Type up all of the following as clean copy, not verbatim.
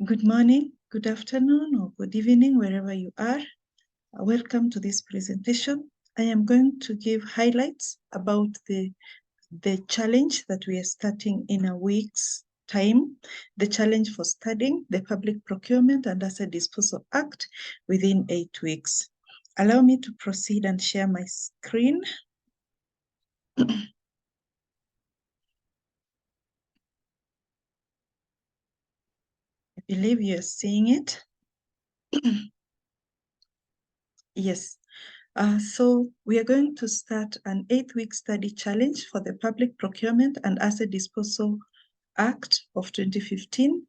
Good morning, good afternoon, or good evening, wherever you are. Welcome to this presentation. I am going to give highlights about the challenge that we are starting in a week's time, the challenge for studying the Public Procurement and Asset Disposal Act within 8 weeks. Allow me to proceed and share my screen. I believe you're seeing it. Yes. So we are going to start an 8-week study challenge for the Public Procurement and Asset Disposal Act of 2015,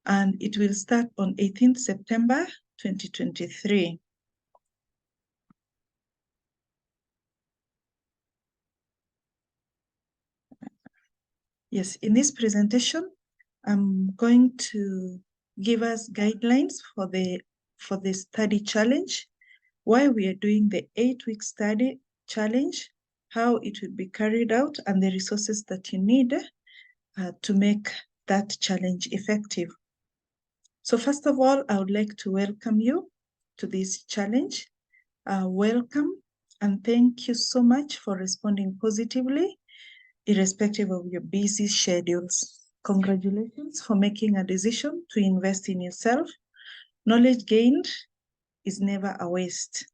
and it will start on 18th September 2023. Yes, in this presentation, I'm going to give us guidelines for the study challenge, why we are doing the 8-week study challenge, how it will be carried out, and the resources that you need to make that challenge effective. So first of all, I would like to welcome you to this challenge. Welcome, and thank you so much for responding positively, irrespective of your busy schedules. Congratulations for making a decision to invest in yourself. Knowledge gained is never a waste.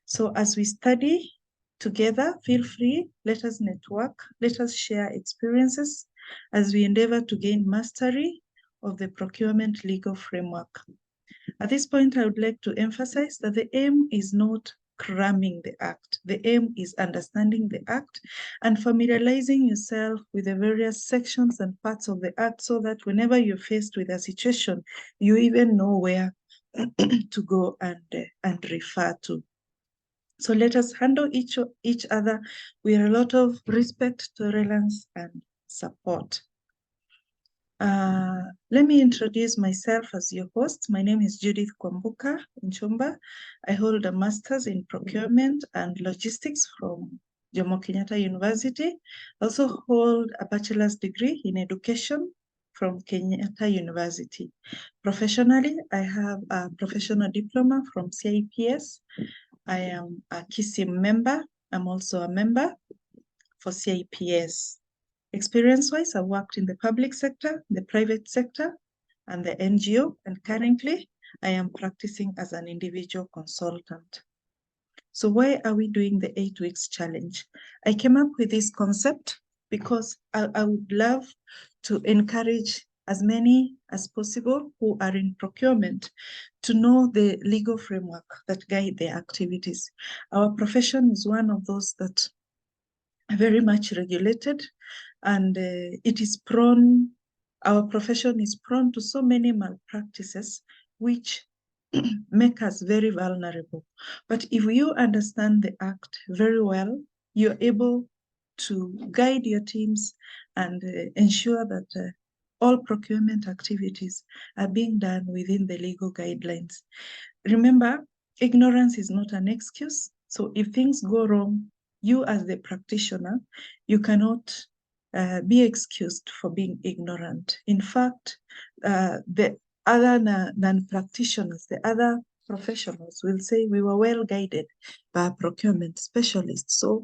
So as we study together, feel free, let us network, let us share experiences as we endeavor to gain mastery of the procurement legal framework. At this point, I would like to emphasize that the aim is not cramming the Act. The aim is understanding the Act and familiarizing yourself with the various sections and parts of the Act so that whenever you're faced with a situation, you even know where to go and refer to. So let us handle each other with a lot of respect, tolerance, and support. Let me introduce myself as your host. My name is Judith Kwambuka Nchumba. I hold a master's in procurement and logistics from Jomo Kenyatta University. I also hold a bachelor's degree in education from Kenyatta University. Professionally, I have a professional diploma from CIPS. I am a KISIM member. I'm also a member for CIPS. Experience-wise, I've worked in the public sector, the private sector, and the NGO, and currently I am practicing as an individual consultant. So why are we doing the 8 weeks challenge? I came up with this concept because I would love to encourage as many as possible who are in procurement to know the legal framework that guide their activities. Our profession is one of those that are very much regulated, and it is prone, our profession is prone to so many malpractices, which make us very vulnerable. But if you understand the Act very well, you're able to guide your teams and ensure that all procurement activities are being done within the legal guidelines. Remember, ignorance is not an excuse. So if things go wrong, you as the practitioner, you cannot be excused for being ignorant. In fact, the other non-practitioners, the other professionals will say we were well guided by a procurement specialist. So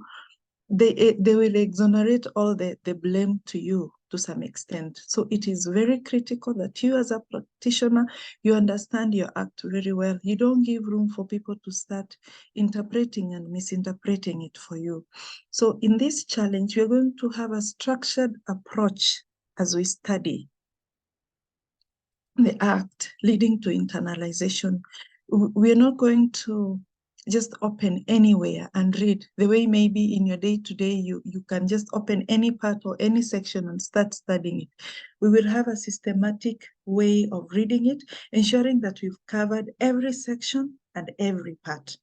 they will exonerate all the blame to you to some extent. So it is very critical that you as a practitioner, you understand your act very well. You don't give room for people to start interpreting and misinterpreting it for you. So in this challenge, we're going to have a structured approach as we study the act, leading to internalization. We're not going to just open anywhere and read the way maybe in your day-to-day you can just open any part or any section and start studying it. We will have a systematic way of reading it, ensuring that we've covered every section and every part.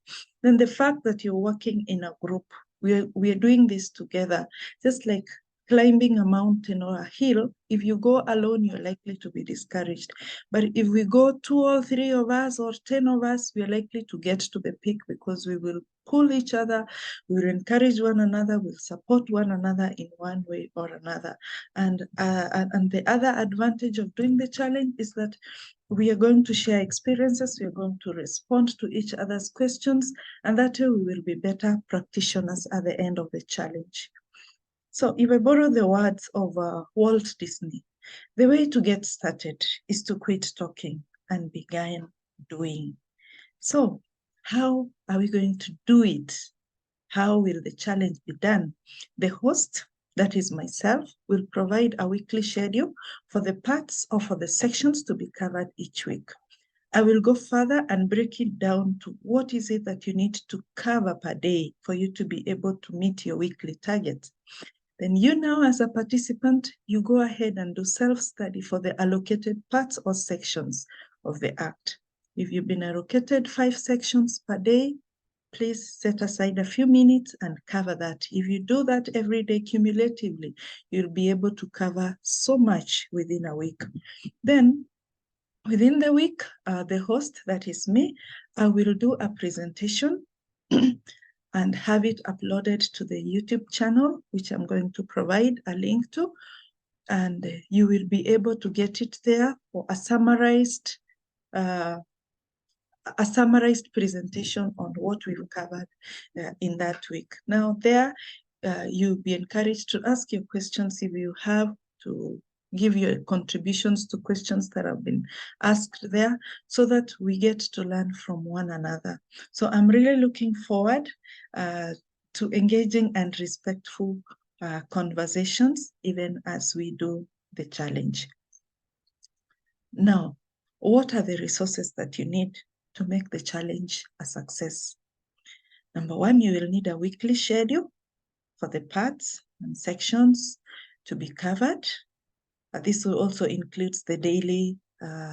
Then the fact that you're working in a group, we are doing this together, just like climbing a mountain or a hill, if you go alone, you're likely to be discouraged. But if we go 2 or 3 of us or 10 of us, we are likely to get to the peak because we will pull each other, we will encourage one another, we'll support one another in one way or another. And the other advantage of doing the challenge is that we are going to share experiences, we are going to respond to each other's questions, and that way we will be better practitioners at the end of the challenge. So if I borrow the words of Walt Disney, the way to get started is to quit talking and begin doing. So how are we going to do it? How will the challenge be done? The host, that is myself, will provide a weekly schedule for the parts or for the sections to be covered each week. I will go further and break it down to what is it that you need to cover per day for you to be able to meet your weekly target. Then you now, as a participant, you go ahead and do self-study for the allocated parts or sections of the act. If you've been allocated 5 sections per day, please set aside a few minutes and cover that. If you do that every day cumulatively, you'll be able to cover so much within a week. Then within the week, the host, that is me, I will do a presentation and have it uploaded to the YouTube channel, which I'm going to provide a link to. And you will be able to get it there for a summarized presentation on what we've covered in that week. Now there, you'll be encouraged to ask your questions if you have, to give your contributions to questions that have been asked there, so that we get to learn from one another. So I'm really looking forward to engaging and respectful conversations, even as we do the challenge. Now, what are the resources that you need to make the challenge a success? Number one, you will need a weekly schedule for the parts and sections to be covered. This will also include the daily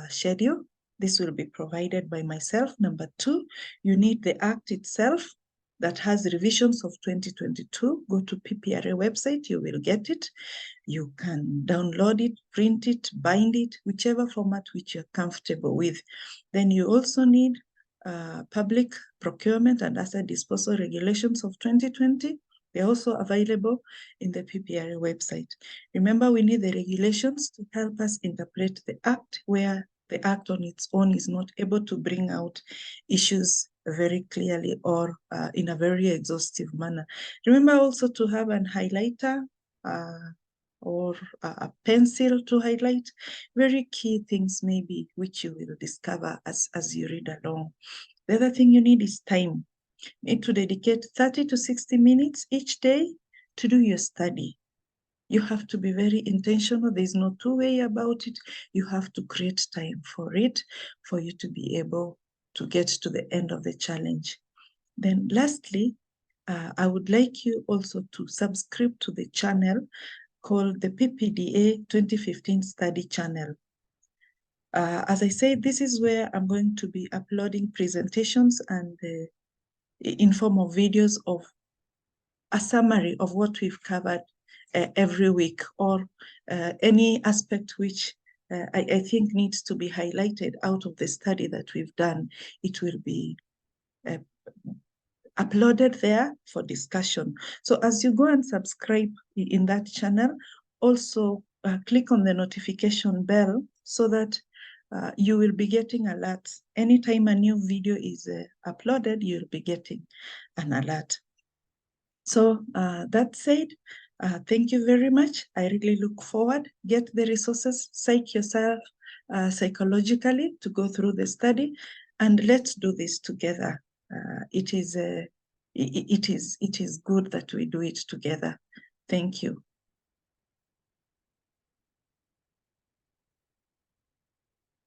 schedule. This will be provided by myself. Number two, you need the act itself that has revisions of 2022. Go to PPADA website, you will get it. You can download it, print it, bind it, whichever format which you're comfortable with. Then you also need public procurement and asset disposal regulations of 2020. They're also available in the PPADA website. Remember, we need the regulations to help us interpret the act, where the act on its own is not able to bring out issues very clearly or in a very exhaustive manner. Remember also to have an highlighter or a pencil to highlight very key things maybe which you will discover as you read along. The other thing you need is time. You need to dedicate 30 to 60 minutes each day to do your study. You have to be very intentional. There's no two-way about it. You have to create time for it, for you to be able to get to the end of the challenge. Then lastly, I would like you also to subscribe to the channel called the PPDA 2015 Study Channel. As I said, this is where I'm going to be uploading presentations and in form of videos of a summary of what we've covered every week, or any aspect which I think needs to be highlighted out of the study that we've done. It will be uploaded there for discussion. So as you go and subscribe in that channel, also click on the notification bell so that you will be getting alerts. Anytime a new video is uploaded, you'll be getting an alert. So that said, thank you very much. I really look forward. Get the resources, psych yourself psychologically to go through the study, and let's do this together. It is good that we do it together. Thank you.